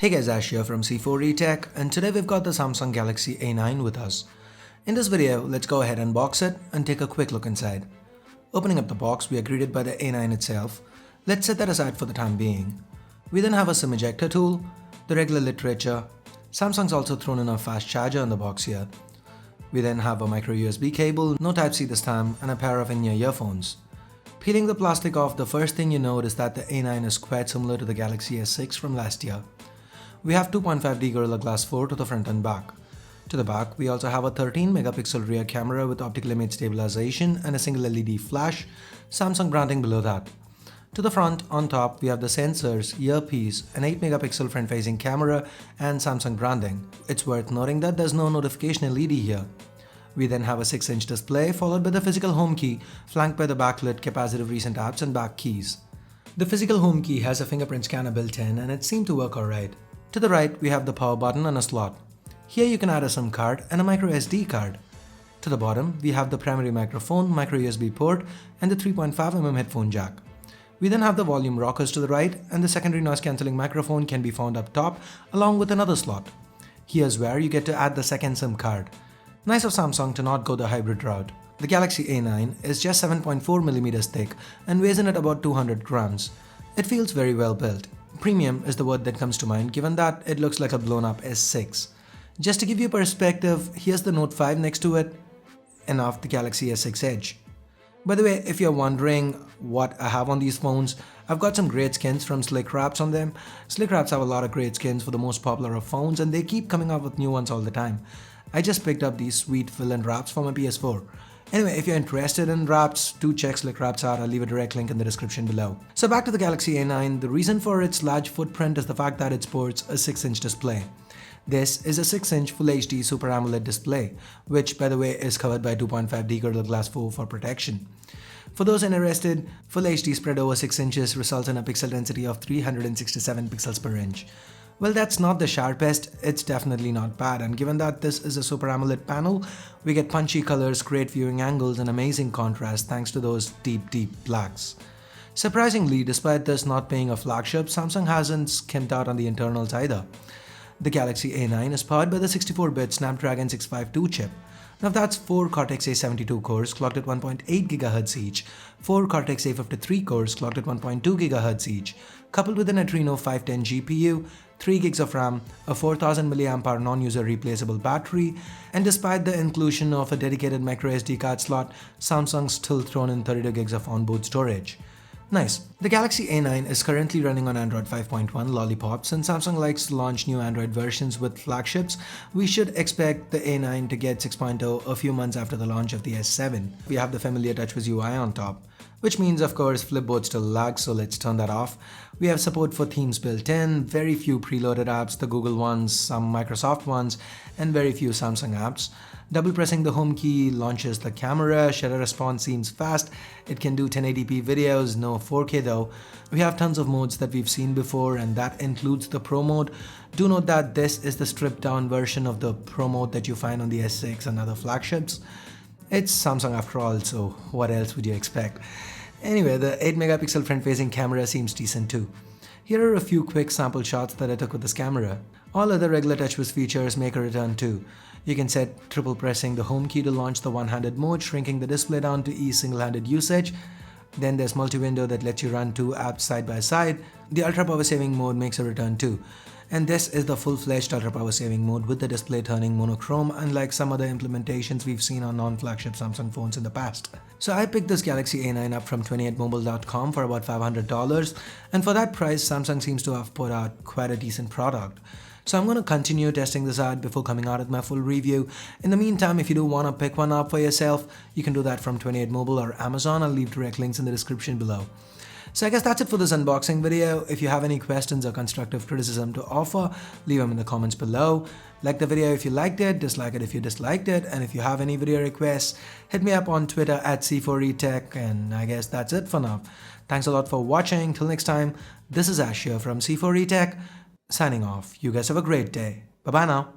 Hey guys, Ash here from C4E Tech, and today we've got the Samsung Galaxy A9 with us. In this video, let's go ahead and unbox it and take a quick look inside. Opening up the box, we are greeted by the A9 itself. Let's set that aside for the time being. We then have a SIM ejector tool, the regular literature. Samsung's also thrown in a fast charger in the box here. We then have a micro USB cable, no Type-C this time, and a pair of in-ear earphones. Peeling the plastic off, the first thing you note is that the A9 is quite similar to the Galaxy S6 from last year. We have 2.5D Gorilla Glass 4 to the front and back. To the back, we also have a 13-megapixel rear camera with optical image stabilization and a single LED flash, Samsung branding below that. To the front, on top, we have the sensors, earpiece, an 8-megapixel front-facing camera, and Samsung branding. It's worth noting that there's no notification LED here. We then have a 6-inch display followed by the physical home key, flanked by the backlit capacitive recent apps and back keys. The physical home key has a fingerprint scanner built in and it seemed to work alright. To the right, we have the power button and a slot. Here you can add a SIM card and a micro SD card. To the bottom, we have the primary microphone, micro USB port, and the 3.5mm headphone jack. We then have the volume rockers to the right, and the secondary noise cancelling microphone can be found up top along with another slot. Here's where you get to add the second SIM card. Nice of Samsung to not go the hybrid route. The Galaxy A9 is just 7.4mm thick and weighs in at about 200 grams. It feels very well built. Premium is the word that comes to mind given that it looks like a blown up S6. Just to give you perspective, here's the Note 5 next to it, and off the Galaxy S6 Edge. By the way, if you're wondering what I have on these phones, I've got some great skins from Slick Wraps on them. Slick Wraps have a lot of great skins for the most popular of phones and they keep coming up with new ones all the time. I just picked up these sweet fill-in wraps for my PS4. Anyway, if you're interested in wraps, do check Slick Wraps out. I'll leave a direct link in the description below. So back to the Galaxy A9, the reason for its large footprint is the fact that it sports a 6-inch display. This is a 6-inch Full HD Super AMOLED display, which by the way is covered by 2.5D Gorilla Glass 4 for protection. For those interested, Full HD spread over 6 inches results in a pixel density of 367 pixels per inch. Well, that's not the sharpest, it's definitely not bad, and given that this is a Super AMOLED panel, we get punchy colors, great viewing angles, and amazing contrast thanks to those deep blacks. Surprisingly, despite this not being a flagship, Samsung hasn't skimped out on the internals either. The Galaxy A9 is powered by the 64-bit Snapdragon 652 chip. Now that's 4 Cortex-A72 cores clocked at 1.8 GHz each, 4 Cortex-A53 cores clocked at 1.2 GHz each, coupled with an Adreno 510 GPU, 3 gigs of RAM, a 4000 mAh non-user replaceable battery, and despite the inclusion of a dedicated microSD card slot, Samsung's still thrown in 32 gigs of onboard storage. Nice. The Galaxy A9 is currently running on Android 5.1 Lollipop. Since Samsung likes to launch new Android versions with flagships, we should expect the A9 to get 6.0 a few months after the launch of the S7. We have the familiar TouchWiz UI on top, which means of course Flipboard still lags, so let's turn that off. We have support for themes built in, very few preloaded apps, the Google ones, some Microsoft ones, and very few Samsung apps. Double pressing the home key launches the camera, shutter response seems fast, it can do 1080p videos, no 4K though. We have tons of modes that we've seen before and that includes the Pro mode. Do note that this is the stripped down version of the Pro mode that you find on the S6 and other flagships. It's Samsung after all, so what else would you expect? Anyway, the 8-megapixel front-facing camera seems decent too. Here are a few quick sample shots that I took with this camera. All other regular TouchWiz features make a return too. You can set triple pressing the home key to launch the one-handed mode, shrinking the display down to ease single-handed usage. Then there's multi-window that lets you run 2 apps side by side. The ultra power saving mode makes a return too. And this is the full-fledged ultra power saving mode with the display turning monochrome, unlike some other implementations we've seen on non-flagship Samsung phones in the past. So I picked this Galaxy A9 up from 28mobile.com for about $500, and for that price Samsung seems to have put out quite a decent product. So I'm going to continue testing this out before coming out with my full review. In the meantime, if you do want to pick one up for yourself, you can do that from 28mobile or Amazon. I'll leave direct links in the description below. So I guess that's it for this unboxing video. If you have any questions or constructive criticism to offer, leave them in the comments below. Like the video if you liked it, dislike it if you disliked it, and if you have any video requests, hit me up on Twitter at C4eTech, and I guess that's it for now. Thanks a lot for watching. Till next time, this is Ash here from C4eTech, signing off. You guys have a great day. Bye bye now.